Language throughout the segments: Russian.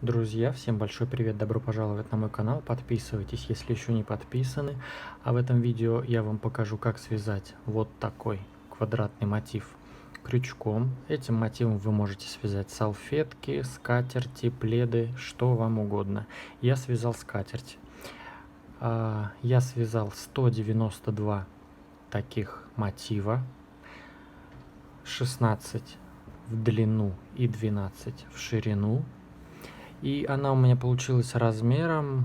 Друзья, всем большой привет, добро пожаловать на мой канал, подписывайтесь, если еще не подписаны. А в этом видео я вам покажу, как связать вот такой квадратный мотив крючком. Этим мотивом вы можете связать салфетки, скатерти, пледы, что вам угодно. Я связал скатерть. Я связал 192 таких мотива, 16 в длину и 12 в ширину. И она у меня получилась размером,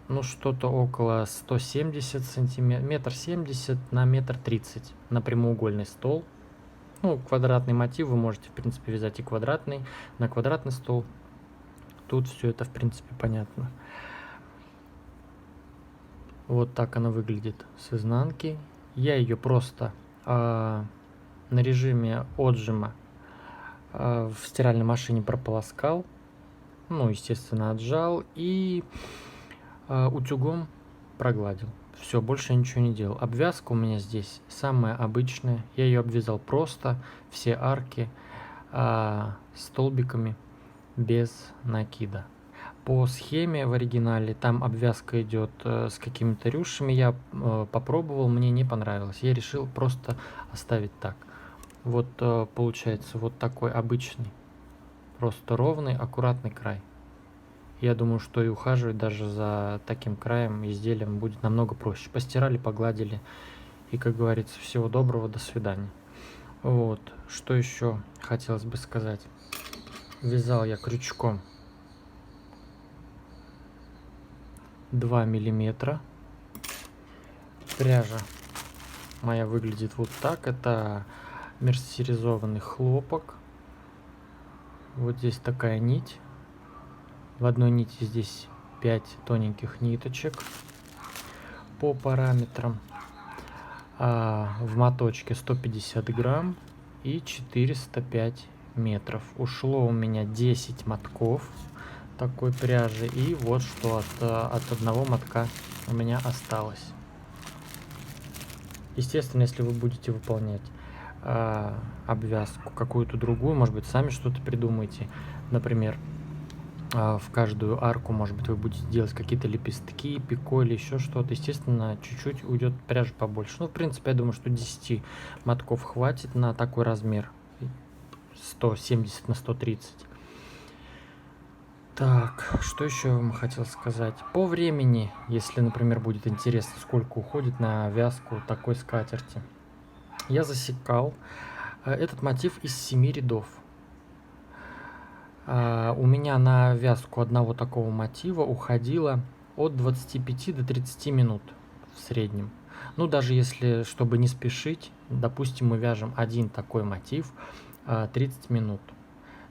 ну, что-то около 170 сантиметров, метр 70 на метр 30 на прямоугольный стол. Ну, квадратный мотив вы можете, в принципе, вязать и квадратный, на квадратный стол. Тут все это, в принципе, понятно. Вот так она выглядит с изнанки. Я ее просто на режиме отжима в стиральной машине прополоскал. Ну, естественно, отжал и утюгом прогладил. Все, больше ничего не делал. Обвязка у меня здесь самая обычная. Я ее обвязал просто, все арки столбиками без накида. По схеме в оригинале там обвязка идет с какими-то рюшами. Я попробовал, мне не понравилось. Я решил просто оставить так. Вот получается вот такой обычный, просто ровный, аккуратный край. Я думаю, что и ухаживать даже за таким краем изделием будет намного проще. Постирали, погладили. И, как говорится, всего доброго, до свидания. Вот, что еще хотелось бы сказать. Вязал я крючком 2 миллиметра. Пряжа моя выглядит вот так. Это мерсеризованный хлопок. Вот здесь такая нить. В одной нити здесь 5 тоненьких ниточек по параметрам. В моточке 150 грамм и 405 метров. Ушло у меня 10 мотков такой пряжи. И вот что от одного мотка у меня осталось. Естественно, если вы будете выполнять обвязку какую-то другую, может быть, сами что-то придумаете. Например, в каждую арку, может быть, вы будете делать какие-то лепестки, пико или еще что-то. Естественно, чуть-чуть уйдет пряжи побольше. Ну, в принципе, я думаю, что 10 мотков хватит на такой размер. 170 на 130. Так, что еще я вам хотел сказать? По времени, если, например, будет интересно, сколько уходит на вязку такой скатерти. Я засекал этот мотив из 7 рядов. У меня на вязку одного такого мотива уходило от 25 до 30 минут в среднем. Ну, даже если, чтобы не спешить, допустим, мы вяжем один такой мотив 30 минут.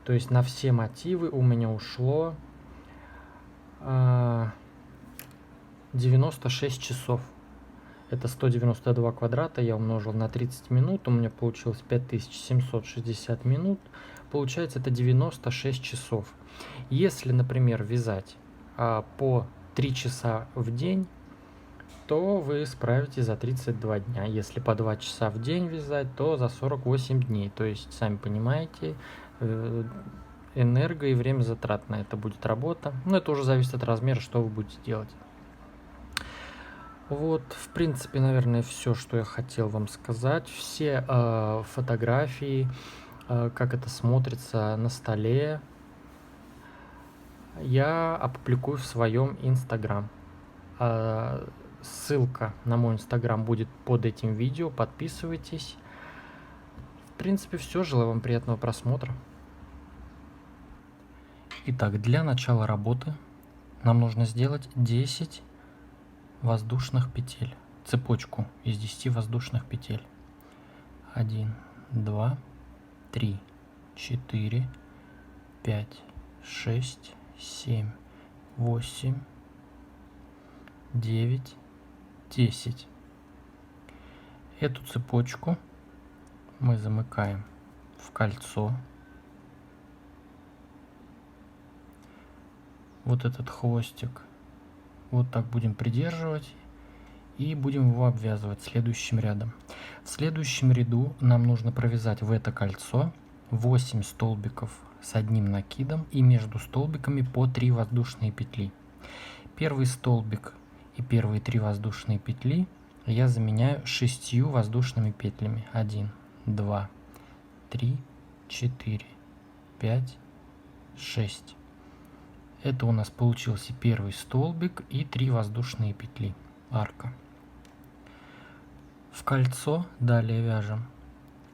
То есть на все мотивы у меня ушло 96 часов. Это 192 квадрата я умножил на 30 минут, у меня получилось 5760 минут. Получается, это 96 часов. Если, например, вязать по 3 часа в день, то вы справитесь за 32 дня. Если по 2 часа в день вязать, то за 48 дней. То есть, сами понимаете, энерго и время затрат на это будет работа. Но это уже зависит от размера, что вы будете делать. Вот, в принципе, наверное, все, что я хотел вам сказать. Все фотографии, как это смотрится на столе, я опубликую в своем Инстаграм. Ссылка на мой Инстаграм будет под этим видео. Подписывайтесь. В принципе, все. Желаю вам приятного просмотра. Итак, для начала работы нам нужно сделать 10 воздушных петель, цепочку из 10 воздушных петель. 1, 2, 3, 4, 5, 6, 7, 8, 9, 10. Эту цепочку мы замыкаем в кольцо. Вот этот хвостик вот так будем придерживать и будем его обвязывать следующим рядом. В следующем ряду нам нужно провязать в это кольцо 8 столбиков с одним накидом и между столбиками по 3 воздушные петли. Первый столбик и первые 3 воздушные петли я заменяю 6 воздушными петлями. 1, 2, 3, 4, 5, 6. Это у нас получился первый столбик и 3 воздушные петли, арка. В кольцо далее вяжем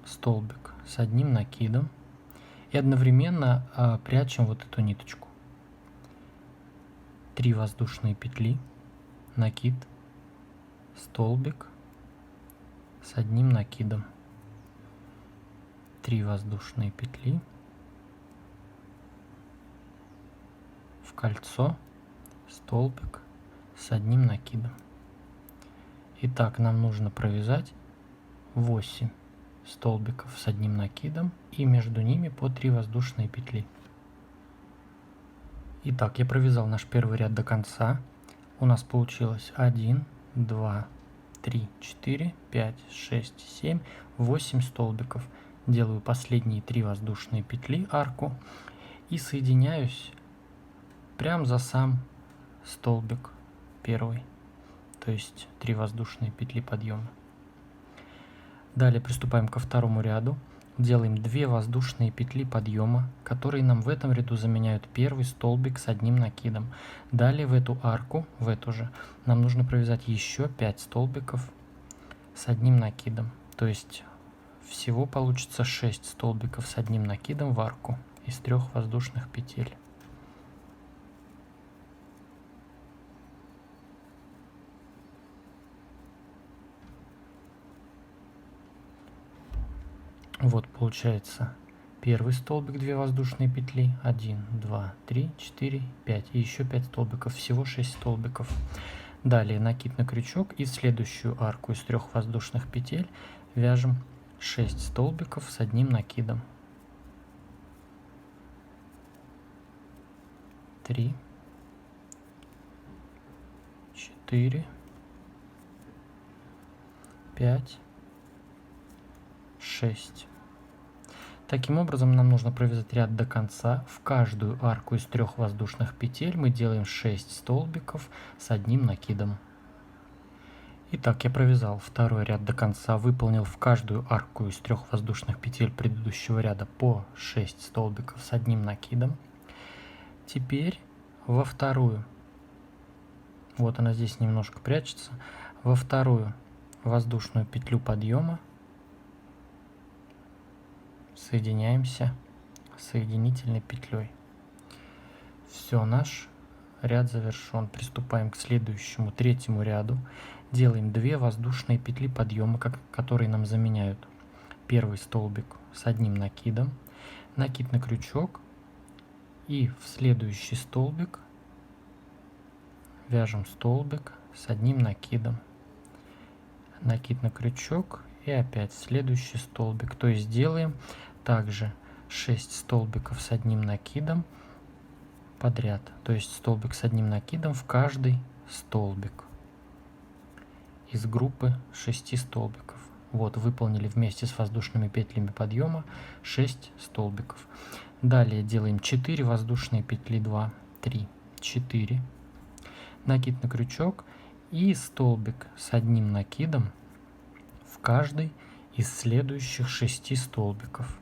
столбик с одним накидом и одновременно прячем вот эту ниточку. 3 воздушные петли, накид, столбик с одним накидом, 3 воздушные петли, в кольцо, столбик с одним накидом. Итак, нам нужно провязать 8 столбиков с одним накидом и между ними по 3 воздушные петли. Итак, я провязал наш первый ряд до конца. У нас получилось 1, 2, 3, 4, 5, 6, 7, 8 столбиков. Делаю последние 3 воздушные петли, арку, и соединяюсь прямо за сам столбик первый, то есть 3 воздушные петли подъема. Далее приступаем ко второму ряду. Делаем 2 воздушные петли подъема, которые нам в этом ряду заменяют первый столбик с одним накидом. Далее в эту арку, в эту же, нам нужно провязать еще 5 столбиков с одним накидом. То есть всего получится 6 столбиков с одним накидом в арку из 3 воздушных петель. Вот получается первый столбик, 2 воздушные петли, 1, 2, 3, 4, 5 и еще 5 столбиков, всего 6 столбиков. Далее накид на крючок и в следующую арку из 3 воздушных петель вяжем 6 столбиков с одним накидом. 3, 4, 5, 6. Таким образом, нам нужно провязать ряд до конца. В каждую арку из 3 воздушных петель мы делаем 6 столбиков с одним накидом. Итак, я провязал второй ряд до конца, выполнил в каждую арку из 3 воздушных петель предыдущего ряда по 6 столбиков с одним накидом. Теперь во вторую, вот она здесь немножко прячется, во вторую воздушную петлю подъема соединяемся соединительной петлей. Все, наш ряд завершен. Приступаем к следующему, третьему ряду. Делаем 2 воздушные петли подъема, которые нам заменяют первый столбик с одним накидом, накид на крючок, и в следующий столбик вяжем столбик с одним накидом, накид на крючок и опять следующий столбик. То есть делаем также 6 столбиков с одним накидом подряд, то есть столбик с одним накидом в каждый столбик из группы 6 столбиков. Вот, выполнили вместе с воздушными петлями подъема 6 столбиков. Далее делаем 4 воздушные петли, 2, 3, 4, накид на крючок и столбик с одним накидом в каждый из следующих 6 столбиков.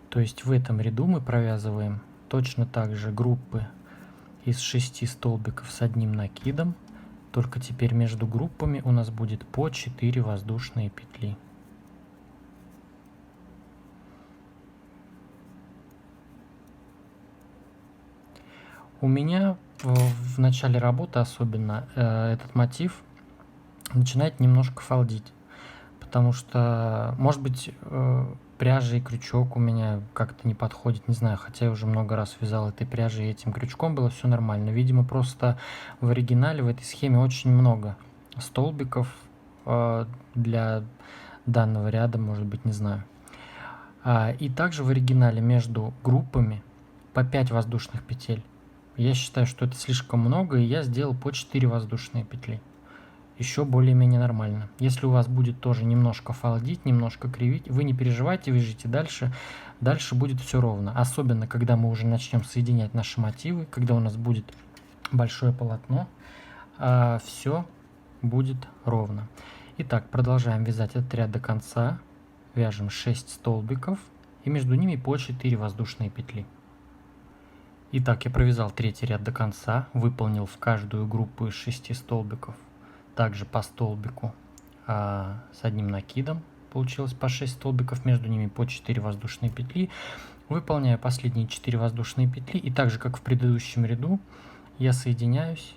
То есть в этом ряду мы провязываем точно так же группы из 6 столбиков с одним накидом, только теперь между группами у нас будет по 4 воздушные петли. У меня в начале работы особенно этот мотив начинает немножко фалдить, потому что, может быть, пряжа и крючок у меня как-то не подходит, не знаю, хотя я уже много раз вязал этой пряжей и этим крючком, было все нормально. Видимо, просто в оригинале в этой схеме очень много столбиков для данного ряда, может быть, не знаю. И также в оригинале между группами по 5 воздушных петель. Я считаю, что это слишком много, и я сделал по 4 воздушные петли. еще более-менее нормально. Если у вас будет тоже немножко фалдить, немножко кривить, вы не переживайте, вяжите дальше. Дальше будет все ровно. Особенно, когда мы уже начнем соединять наши мотивы, когда у нас будет большое полотно, все будет ровно. Итак, продолжаем вязать этот ряд до конца. Вяжем 6 столбиков и между ними по 4 воздушные петли. Итак, я провязал третий ряд до конца, выполнил в каждую группу из 6 столбиков также по столбику с одним накидом. Получилось по 6 столбиков, между ними по 4 воздушные петли. Выполняю последние 4 воздушные петли, и так же, как в предыдущем ряду, я соединяюсь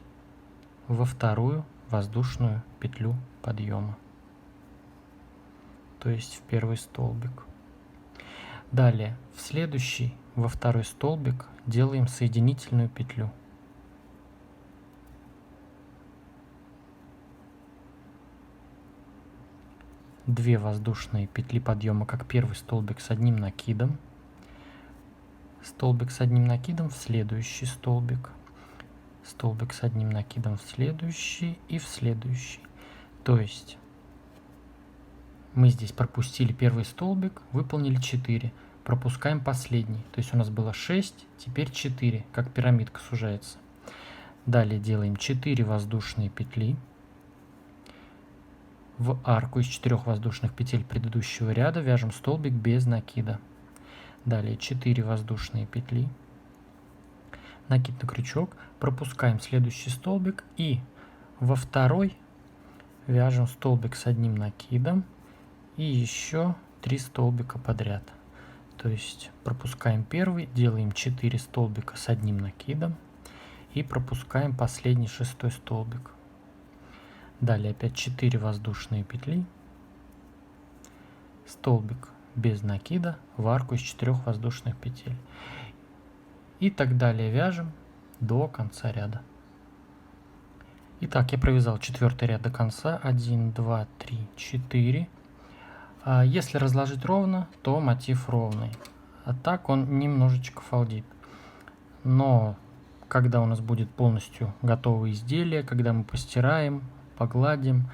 во вторую воздушную петлю подъема, то есть в первый столбик. Далее в следующий, во второй столбик, делаем соединительную петлю. Две воздушные петли подъема, как первый столбик с одним накидом. Столбик с одним накидом в следующий столбик. Столбик с одним накидом в следующий и в следующий. То есть мы здесь пропустили первый столбик, выполнили 4. Пропускаем последний. То есть у нас было 6, теперь 4, как пирамидка сужается. Далее делаем 4 воздушные петли в арку из 4 воздушных петель предыдущего ряда, вяжем столбик без накида. Далее 4 воздушные петли, накид на крючок, пропускаем следующий столбик и во второй вяжем столбик с одним накидом и еще 3 столбика подряд. То есть пропускаем первый, делаем 4 столбика с одним накидом и пропускаем последний 6 столбик. Далее опять 4 воздушные петли, столбик без накида в арку из 4 воздушных петель. И так далее вяжем до конца ряда. Итак, я провязал 4 ряд до конца. 1, 2, 3, 4. Если разложить ровно, то мотив ровный. А так он немножечко фалдит. Но когда у нас будет полностью готовое изделие, когда мы постираем, погладим,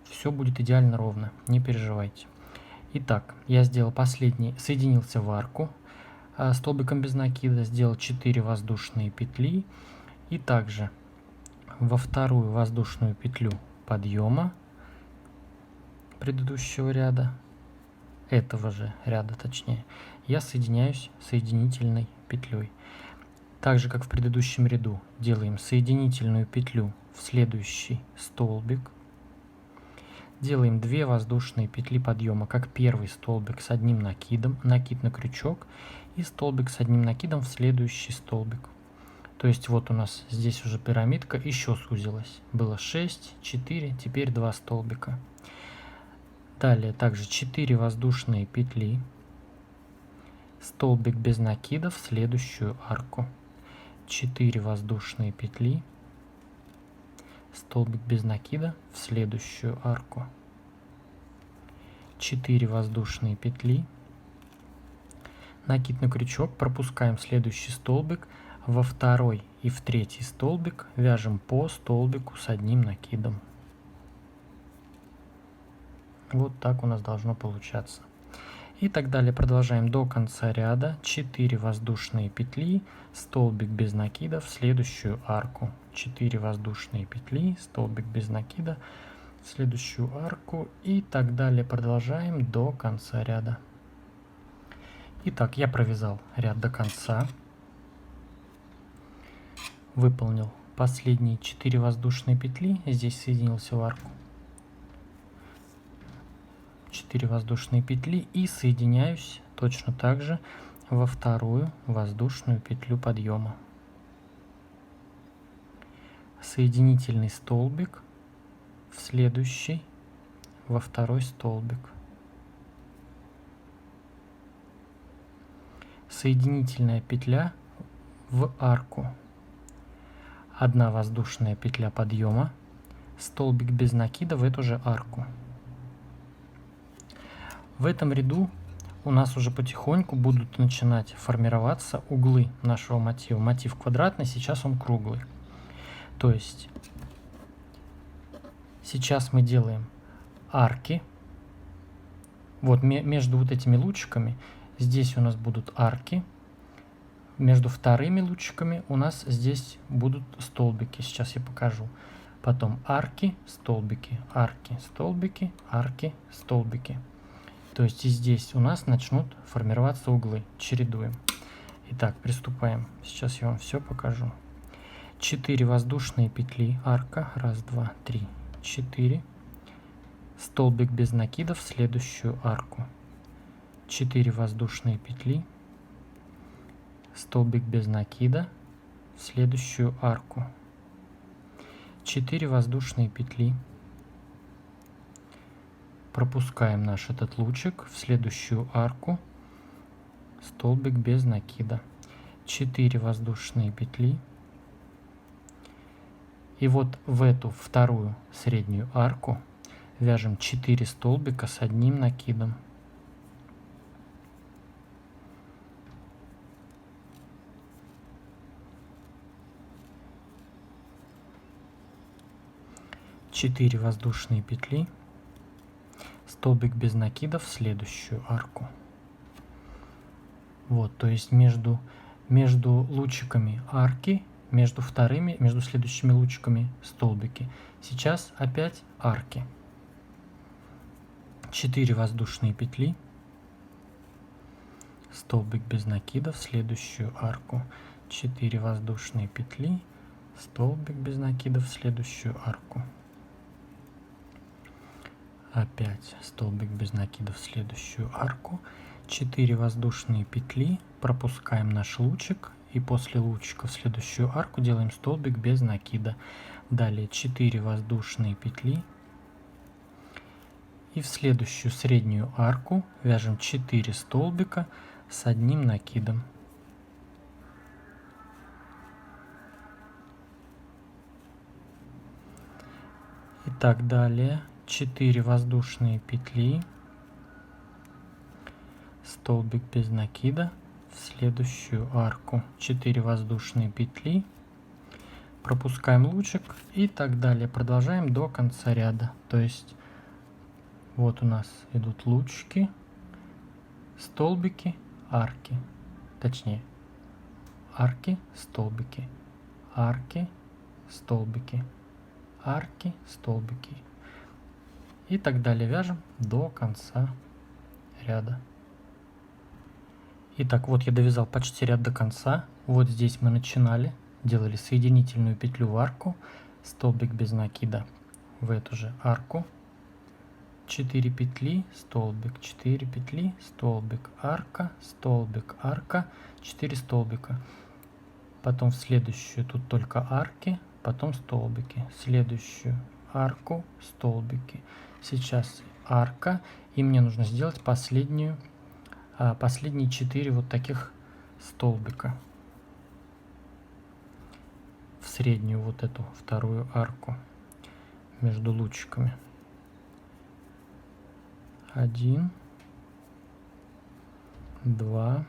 все будет идеально ровно, не переживайте. Итак, я сделал последний, соединился в арку столбиком без накида, сделал 4 воздушные петли и также во вторую воздушную петлю подъема предыдущего ряда, этого же ряда точнее, я соединяюсь соединительной петлей. Так же, как в предыдущем ряду, делаем соединительную петлю в следующий столбик. Делаем 2 воздушные петли подъема, как первый столбик с одним накидом, накид на крючок, и столбик с одним накидом в следующий столбик. То есть вот у нас здесь уже пирамидка еще сузилась. Было 6, 4, теперь 2 столбика. Далее также 4 воздушные петли, столбик без накида в следующую арку. 4 воздушные петли, столбик без накида в следующую арку. 4 воздушные петли, накид на крючок, пропускаем следующий столбик, во второй и в третий столбик вяжем по столбику с одним накидом. Вот так у нас должно получаться. И так далее продолжаем до конца ряда. 4 воздушные петли, столбик без накида в следующую арку. 4 воздушные петли, столбик без накида в следующую арку. И так далее продолжаем до конца ряда. Итак, я провязал ряд до конца. Выполнил последние 4 воздушные петли. Здесь соединился в арку. 4 воздушные петли и соединяюсь точно так же во вторую воздушную петлю подъема. Соединительный столбик в следующий, во второй столбик. Соединительная петля в арку. 1 воздушная петля подъема, столбик без накида в эту же арку. В этом ряду у нас уже потихоньку будут начинать формироваться углы нашего мотива. Мотив квадратный, сейчас он круглый. То есть Сейчас мы делаем арки. Вот между вот этими лучиками здесь у нас будут арки. Между вторыми лучиками у нас здесь будут столбики. Сейчас я покажу. Потом арки, столбики, арки, столбики, арки, столбики. То есть и здесь у нас начнут формироваться углы. Чередуем. Итак, приступаем. Сейчас я вам все покажу. 4 воздушные петли, арка. 1, 2, 3, 4. Столбик без накида в следующую арку. 4 воздушные петли. Столбик без накида в следующую арку. 4 воздушные петли. Пропускаем наш этот лучик в следующую арку. Столбик без накида. 4 воздушные петли. И вот в эту вторую среднюю арку вяжем 4 столбика с одним накидом. Четыре воздушные петли, столбик без накида в следующую арку. Вот, то есть между лучиками арки, между следующими лучиками столбики. Сейчас опять арки. 4 воздушные петли, столбик без накида в следующую арку. 4 воздушные петли, столбик без накида в следующую арку. Опять столбик без накида в следующую арку. 4 воздушные петли, пропускаем наш лучик и после лучика в следующую арку делаем столбик без накида. Далее 4 воздушные петли и в следующую среднюю арку вяжем 4 столбика с одним накидом. И так далее. 4 воздушные петли, столбик без накида в следующую арку. 4 воздушные петли, пропускаем лучик и так далее. Продолжаем до конца ряда. То есть вот у нас идут лучики, столбики, арки. Точнее, арки, столбики, арки, столбики, арки, столбики. И так далее вяжем до конца ряда. Итак, вот я довязал почти ряд до конца. Вот здесь мы начинали, делали соединительную петлю в арку, столбик без накида в эту же арку, 4 петли, столбик, 4 петли, столбик, арка, 4 столбика. Потом в следующую тут только арки, потом столбики, следующую арку, столбики. Сейчас арка, и мне нужно сделать последние 4 вот таких столбика в среднюю вот эту вторую арку между лучиками. 1, 2,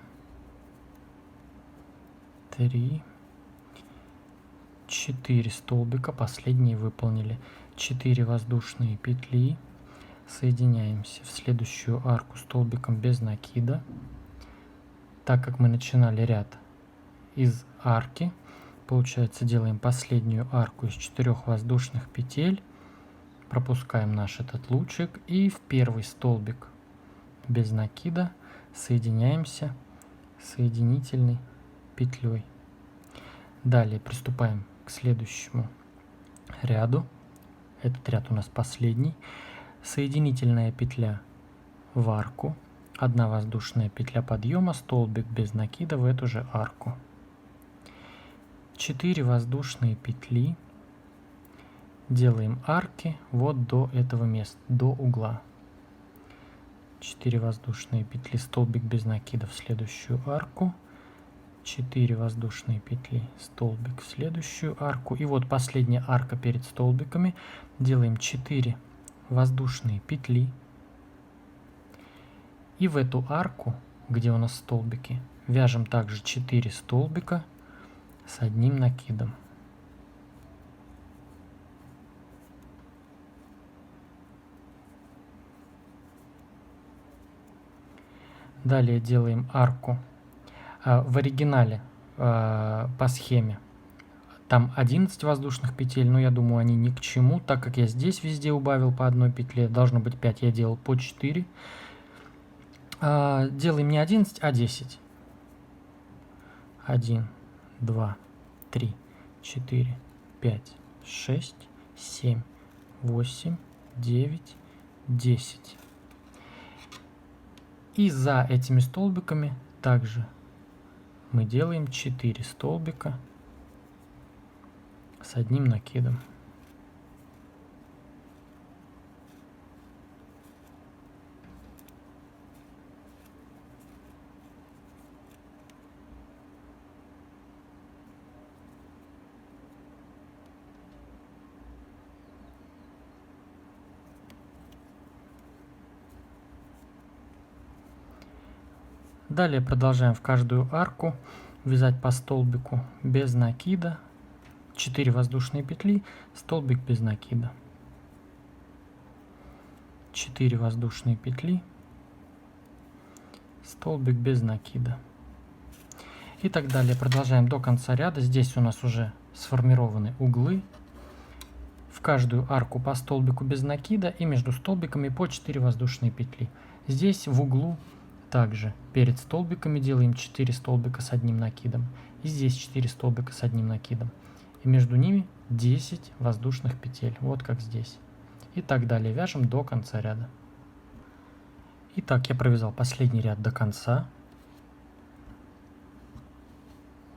3, 4 столбика, последние выполнили. 4 воздушные петли, соединяемся в следующую арку столбиком без накида. Так как мы начинали ряд из арки, получается, делаем последнюю арку из 4 воздушных петель, пропускаем наш этот лучик и в первый столбик без накида соединяемся соединительной петлей. Далее приступаем к следующему ряду. Этот ряд у нас последний. Соединительная петля в арку, 1 воздушная петля подъема, столбик без накида в эту же арку. 4 воздушные петли, делаем арки вот до этого места, до угла. 4 воздушные петли, столбик без накида в следующую арку. 4 воздушные петли, столбик в следующую арку. И вот последняя арка перед столбиками. Делаем 4 воздушные петли. И в эту арку, где у нас столбики, вяжем также 4 столбика с одним накидом. Далее делаем арку. В оригинале по схеме там 11 воздушных петель, но я думаю, они ни к чему, так как я здесь везде убавил по одной петле, должно быть 5, я делал по 4. Делаем не 11, а 10. 1, 2, 3, 4, 5, 6, 7, 8, 9, 10. И за этими столбиками также мы делаем 4 столбика с одним накидом. Далее продолжаем в каждую арку вязать по столбику без накида. 4 воздушные петли, столбик без накида. 4 воздушные петли, столбик без накида. И так далее. Продолжаем до конца ряда. Здесь у нас уже сформированы углы. В каждую арку по столбику без накида и между столбиками по 4 воздушные петли. Здесь в углу также перед столбиками делаем 4 столбика с одним накидом. И здесь 4 столбика с одним накидом. И между ними 10 воздушных петель. Вот как здесь. И так далее. Вяжем до конца ряда. Итак, я провязал последний ряд до конца.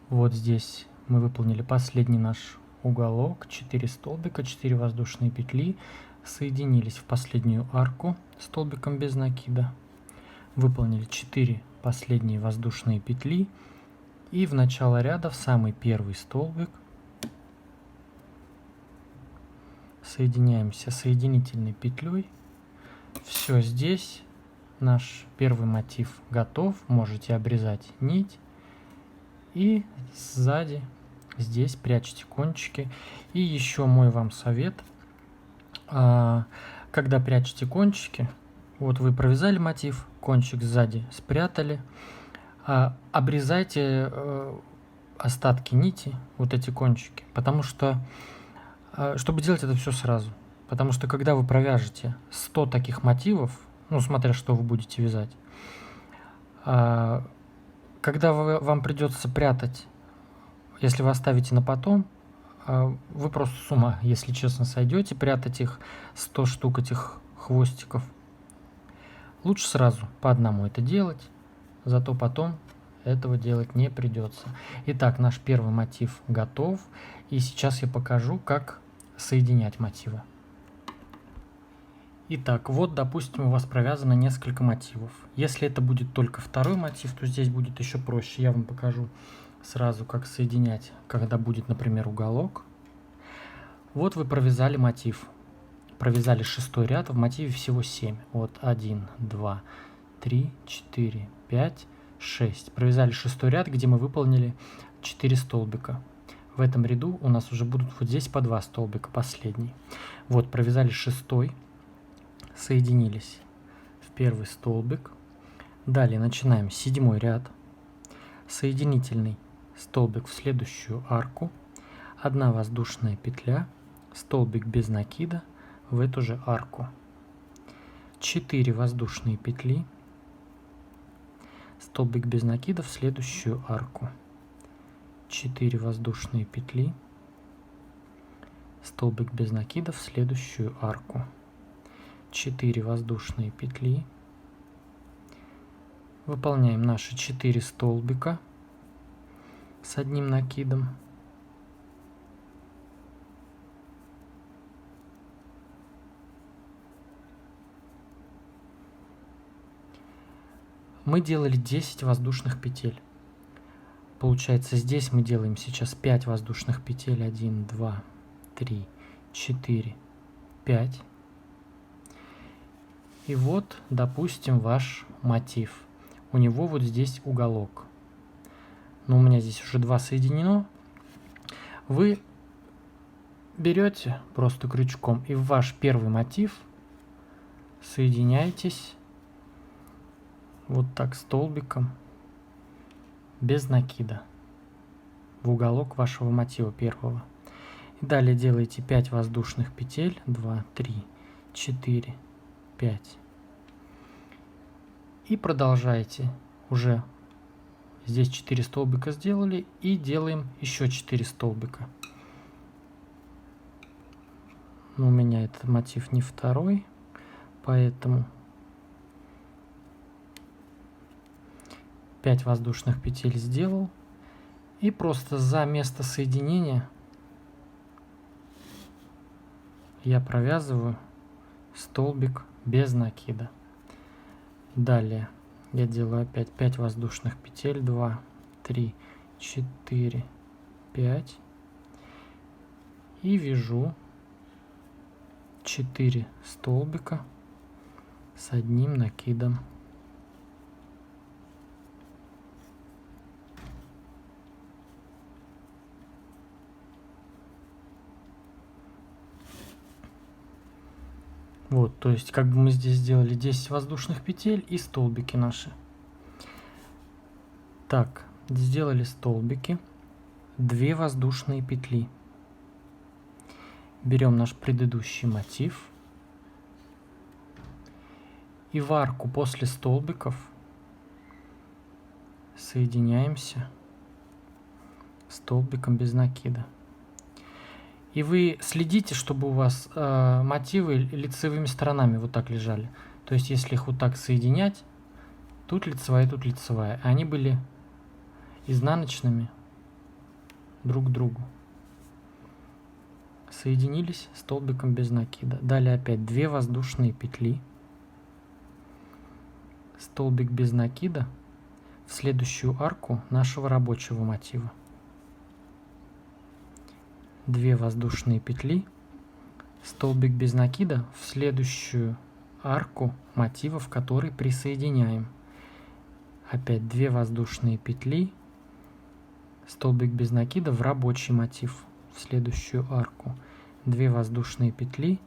Вот здесь мы выполнили последний наш уголок. 4 столбика, 4 воздушные петли. Соединились в последнюю арку столбиком без накида. Выполнили 4 последние воздушные петли. И в начало ряда в самый первый столбик соединяемся соединительной петлей. Все, здесь наш первый мотив готов. Можете обрезать нить. И сзади здесь прячьте кончики. И еще мой вам совет. Когда прячете кончики, вот вы провязали мотив, кончик сзади спрятали. Обрезайте остатки нити, вот эти кончики. Потому что чтобы делать это все сразу. Потому что когда вы провяжете 100 таких мотивов, ну смотря что вы будете вязать, когда вам придется прятать, если вы оставите на потом, вы просто с ума, если честно, сойдете, прятать их 100 штук этих хвостиков. Лучше сразу по одному это делать, зато потом этого делать не придется. Итак, наш первый мотив готов. И сейчас я покажу, как соединять мотивы. Итак, вот, допустим, у вас провязано несколько мотивов. Если это будет только второй мотив, то здесь будет еще проще. Я вам покажу сразу, как соединять, когда будет, например, уголок. Вот вы провязали мотив. Провязали 6-й ряд, в мотиве всего 7. Вот 1, 2, 3, 4, 5, 6. Провязали 6-й ряд, где мы выполнили 4 столбика. В этом ряду у нас уже будут вот здесь по 2 столбика, последний. Вот, провязали 6-й, соединились в первый столбик. Далее начинаем 7-й ряд. Соединительный столбик в следующую арку. 1 воздушная петля, столбик без накида в эту же арку. 4 воздушные петли, столбик без накида в следующую арку. 4 воздушные петли, столбик без накида в следующую арку. 4 воздушные петли. Выполняем наши 4 столбика с одним накидом. Мы делали 10 воздушных петель. Получается, здесь мы делаем сейчас 5 воздушных петель. 1, 2, 3, 4, 5. И вот, допустим, ваш мотив. У него вот здесь уголок. Но у меня здесь уже 2 соединено. Вы берете просто крючком и в ваш первый мотив соединяетесь вот так столбиком без накида в уголок вашего мотива первого. И далее делаете 5 воздушных петель, 2, 3, 4, 5. И продолжаете. Уже здесь 4 столбика сделали, и делаем еще 4 столбика. Но у меня этот мотив не второй, поэтому 5 воздушных петель сделал. И просто за место соединения я провязываю столбик без накида. Далее я делаю опять 5 воздушных петель, 2, 3, 4, 5. И вяжу 4 столбика с одним накидом. Вот, то есть как бы мы здесь сделали 10 воздушных петель и столбики наши. Так, сделали столбики, 2 воздушные петли. Берем наш предыдущий мотив и в арку после столбиков соединяемся столбиком без накида. И вы следите, чтобы у вас мотивы лицевыми сторонами вот так лежали. То есть если их вот так соединять, тут лицевая, а они были изнаночными друг к другу. Соединились столбиком без накида. Далее опять 2 воздушные петли, столбик без накида в следующую арку нашего рабочего мотива. 2 воздушные петли, столбик без накида в следующую арку мотива, в который присоединяем. Опять 2 воздушные петли, столбик без накида в рабочий мотив, в следующую арку. 2 воздушные петли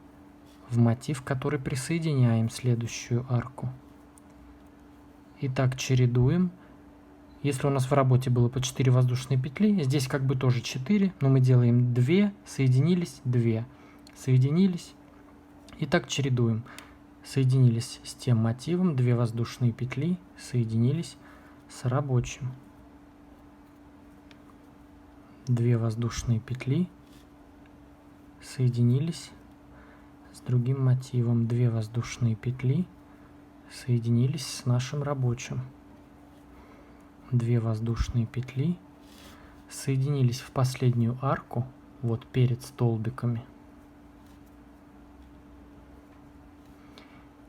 в мотив, который присоединяем следующую арку. И так чередуем. Если у нас в работе было по 4 воздушные петли, здесь как бы тоже 4, но мы делаем 2, соединились, 2, соединились. И так чередуем. Соединились с тем мотивом, 2 воздушные петли, соединились с рабочим. 2 воздушные петли, соединились с другим мотивом. 2 воздушные петли, соединились с нашим рабочим. 2 воздушные петли, соединились в последнюю арку, вот перед столбиками.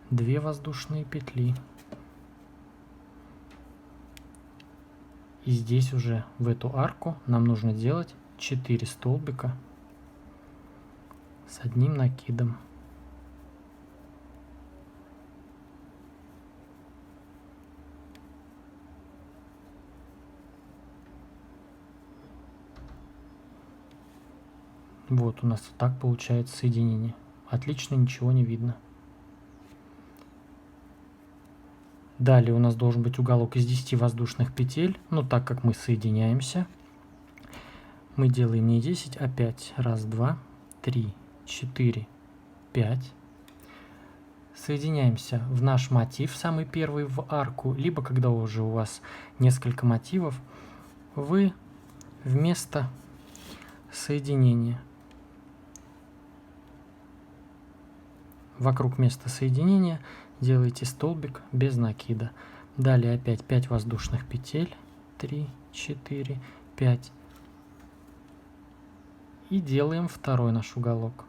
2 воздушные петли. И здесь уже в эту арку нам нужно делать 4 столбика с одним накидом. Вот у нас вот так получается соединение. Отлично, ничего не видно. Далее у нас должен быть уголок из 10 воздушных петель. Но так как мы соединяемся, мы делаем не 10, а 5. Раз, 2, 3, 4, 5. Соединяемся в наш мотив, самый первый в арку, либо когда уже у вас несколько мотивов, вы вместо соединения вокруг места соединения делаете столбик без накида. Далее опять 5 воздушных петель, 3, 4, 5. И делаем второй наш уголок,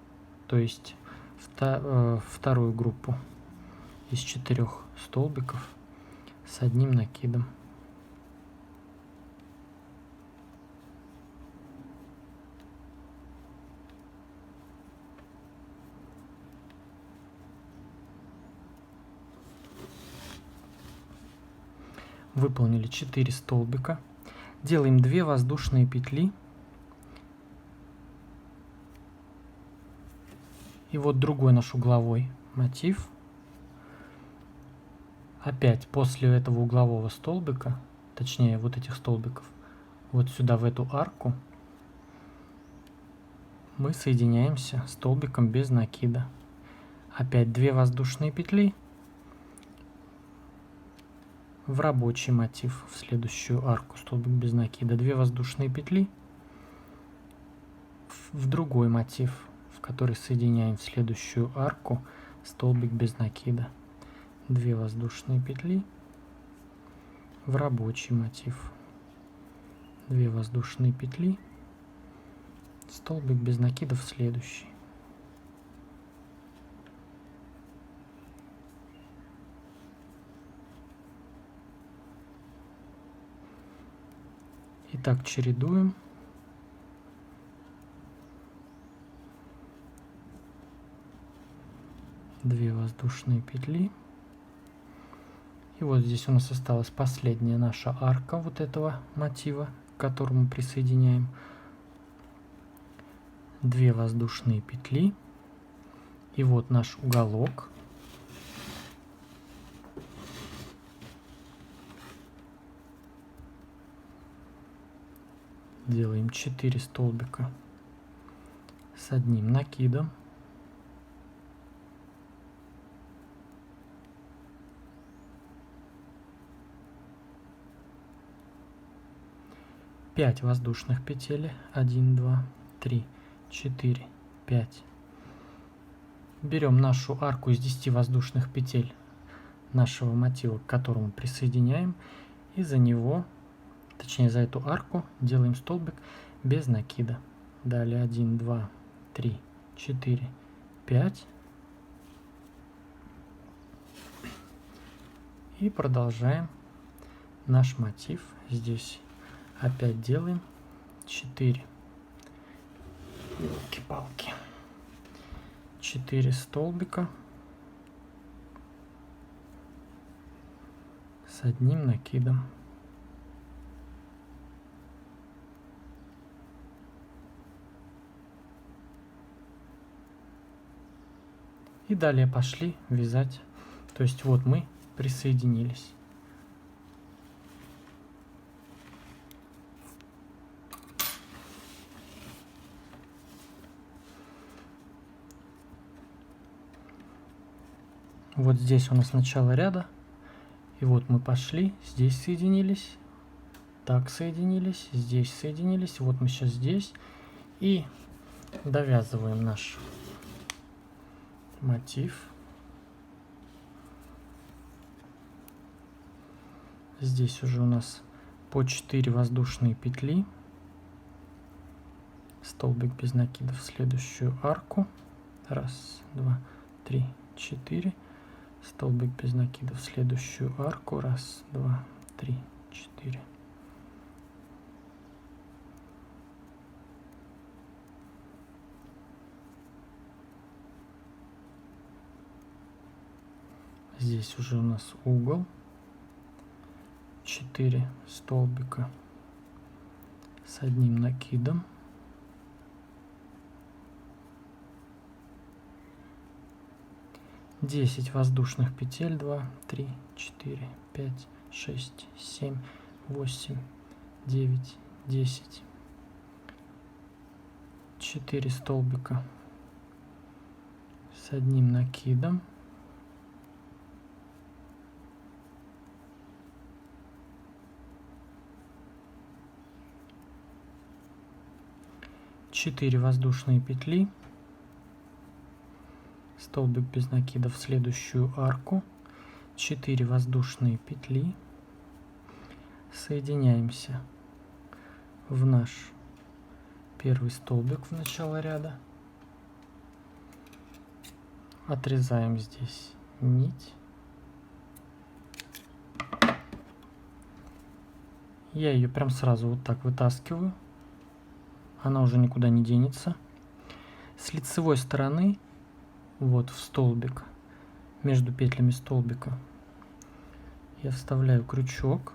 то есть вторую группу из 4 столбиков с одним накидом. Выполнили 4 столбика. Делаем 2 воздушные петли. И вот другой наш угловой мотив. Опять после этого углового столбика, точнее вот этих столбиков, вот сюда в эту арку мы соединяемся столбиком без накида. Опять 2 воздушные петли в рабочий мотив, в следующую арку столбик без накида, 2 воздушные петли в другой мотив, в который соединяем в следующую арку столбик без накида, 2 воздушные петли в рабочий мотив, 2 воздушные петли, столбик без накида в следующий. И так чередуем. Две воздушные петли. И вот здесь у нас осталась последняя наша арка вот этого мотива, к которому присоединяем 2 воздушные петли. И вот наш уголок. Делаем 4 столбика с одним накидом. Пять воздушных петель. 1, 2, 3, 4, 5. Берем нашу арку из 10 воздушных петель нашего мотива, к которому присоединяем, и за него, точнее за эту арку, делаем столбик без накида. Далее 1, 2, 3, 4, 5. И продолжаем наш мотив. Здесь опять делаем 4. Елки-палки. 4 столбика с одним накидом. И далее пошли вязать. То есть вот мы присоединились. Вот здесь у нас начало ряда. И вот мы пошли, здесь соединились, так соединились, здесь соединились. Вот мы сейчас здесь. И довязываем наш мотив. Здесь уже у нас по 4 воздушные петли. Столбик без накида в следующую арку. 1, 2, 3, 4. Столбик без накида в следующую арку. 1, 2, 3, 4. Здесь уже у нас угол. 4 столбика с одним накидом. Десять воздушных петель. 2, 3, 4, 5, 6, 7, 8, 9, 10. 4 столбика с одним накидом. Четыре воздушные петли. Столбик без накида в следующую арку. 4 воздушные петли. Соединяемся в наш первый столбик в начало ряда. Отрезаем здесь нить. Я ее прям сразу вот так вытаскиваю. Она уже никуда не денется. С лицевой стороны, вот в столбик, между петлями столбика, я вставляю крючок,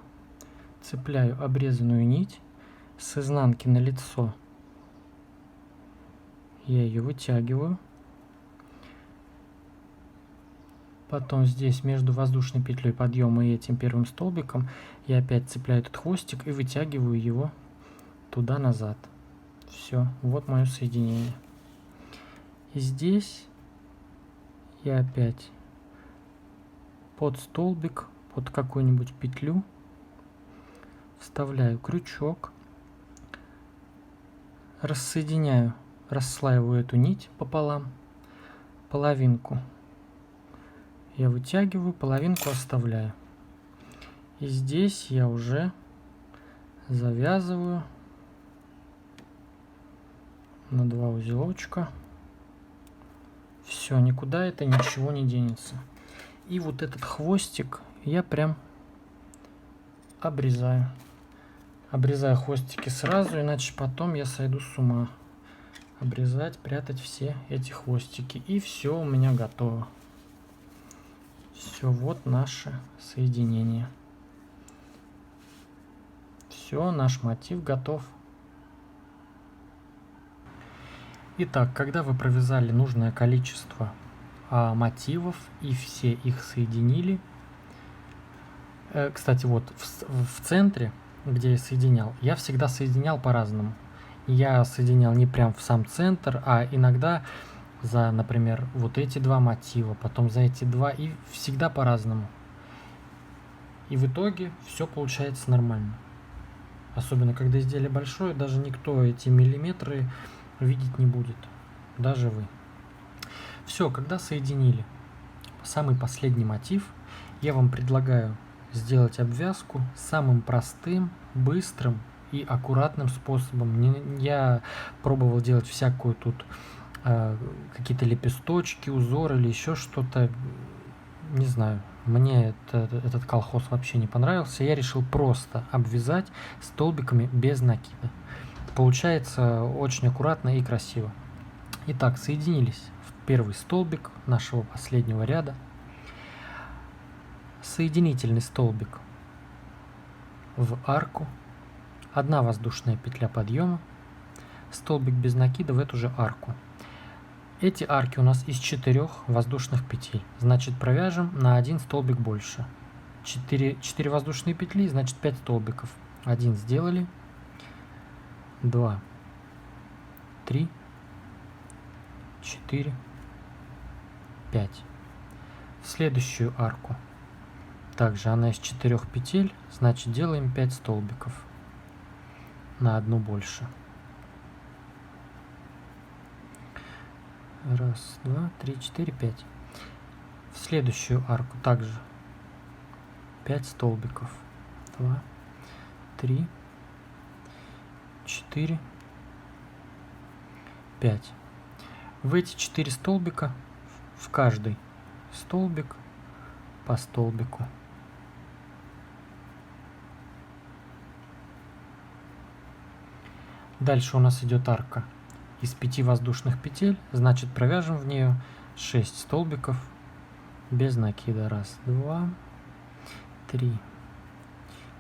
цепляю обрезанную нить с изнанки на лицо. Я ее вытягиваю, Потом здесь между воздушной петлей подъема и этим первым столбиком я опять цепляю этот хвостик и вытягиваю его туда-назад. Все, вот мое соединение. И здесь я опять под столбик, под какую-нибудь петлю вставляю крючок, рассоединяю, расслаиваю эту нить пополам, половинку я вытягиваю, половинку оставляю. И здесь я уже завязываю на 2 узелочка. Все, никуда это ничего не денется. И вот этот хвостик я прям обрезаю. Обрезаю хвостики сразу, иначе потом я сойду с ума. Обрезать, прятать все эти хвостики. И все у меня готово. Все, вот наше соединение. Все, наш мотив готов. Итак, когда вы провязали нужное количество мотивов и все их соединили, кстати, вот в центре, где я соединял, я всегда соединял по-разному. Я соединял не прям в сам центр, а иногда за, например, вот эти 2 мотива, потом за эти 2, и всегда по-разному. И в итоге все получается нормально. Особенно, когда изделие большое, даже никто эти миллиметры видеть не будет. Даже вы. Все, когда соединили самый последний мотив, я вам предлагаю сделать обвязку самым простым, быстрым и аккуратным способом. Я пробовал делать всякую тут какие-то лепесточки, узоры или еще что-то. Не знаю, мне этот колхоз вообще не понравился. Я решил просто обвязать столбиками без накида. Получается очень аккуратно и красиво. Итак, соединились в первый столбик нашего последнего ряда. Соединительный столбик в арку, 1 воздушная петля подъема, столбик без накида в эту же арку. Эти арки у нас из 4 воздушных петель, значит провяжем на 1 столбик больше. 4 воздушные петли, значит 5 столбиков. 1 сделали, 2, 3, 4, 5. В следующую арку также она из 4 петель, значит делаем 5 столбиков на 1 больше. 1, 2, 3, 4, 5. В следующую арку также 5 столбиков. 2, 3, 4, 5. В эти 4 столбика, в каждый столбик по столбику. Дальше у нас идет арка из 5 воздушных петель, значит провяжем в нее 6 столбиков без накида. 1, 2, 3,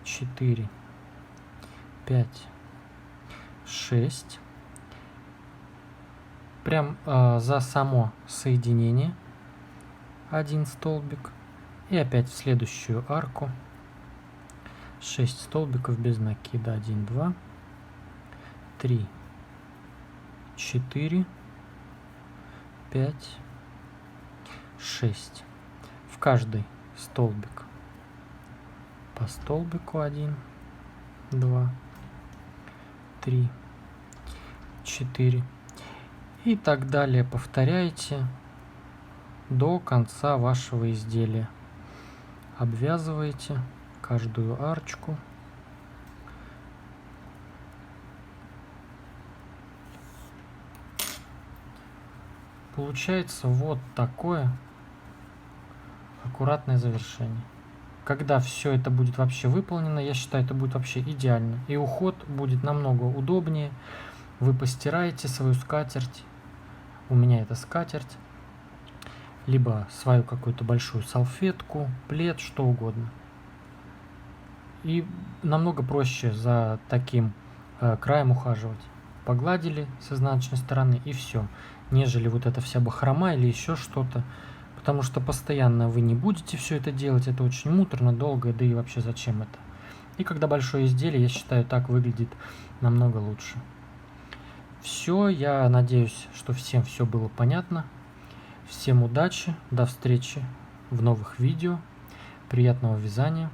4, 5, 6. Прям за само соединение 1 столбик. И опять в следующую арку 6 столбиков без накида. 1, 2, 3, 4, 5, 6. В каждый столбик по столбику 1, 2, 3, 4. И так далее повторяйте до конца вашего изделия. Обвязываете каждую арочку. Получается вот такое аккуратное завершение. Когда все это будет вообще выполнено, я считаю, это будет вообще идеально. И уход будет намного удобнее. Вы постираете свою скатерть. У меня это скатерть. Либо свою какую-то большую салфетку, плед, что угодно. И намного проще за таким краем ухаживать. Погладили с изнаночной стороны и все. Нежели вот эта вся бахрома или еще что-то. потому что постоянно вы не будете все это делать, это очень муторно, долго, да и вообще зачем это. И когда большое изделие, я считаю, так выглядит намного лучше. Все, я надеюсь, что всем все было понятно. Всем удачи, до встречи в новых видео, приятного вязания.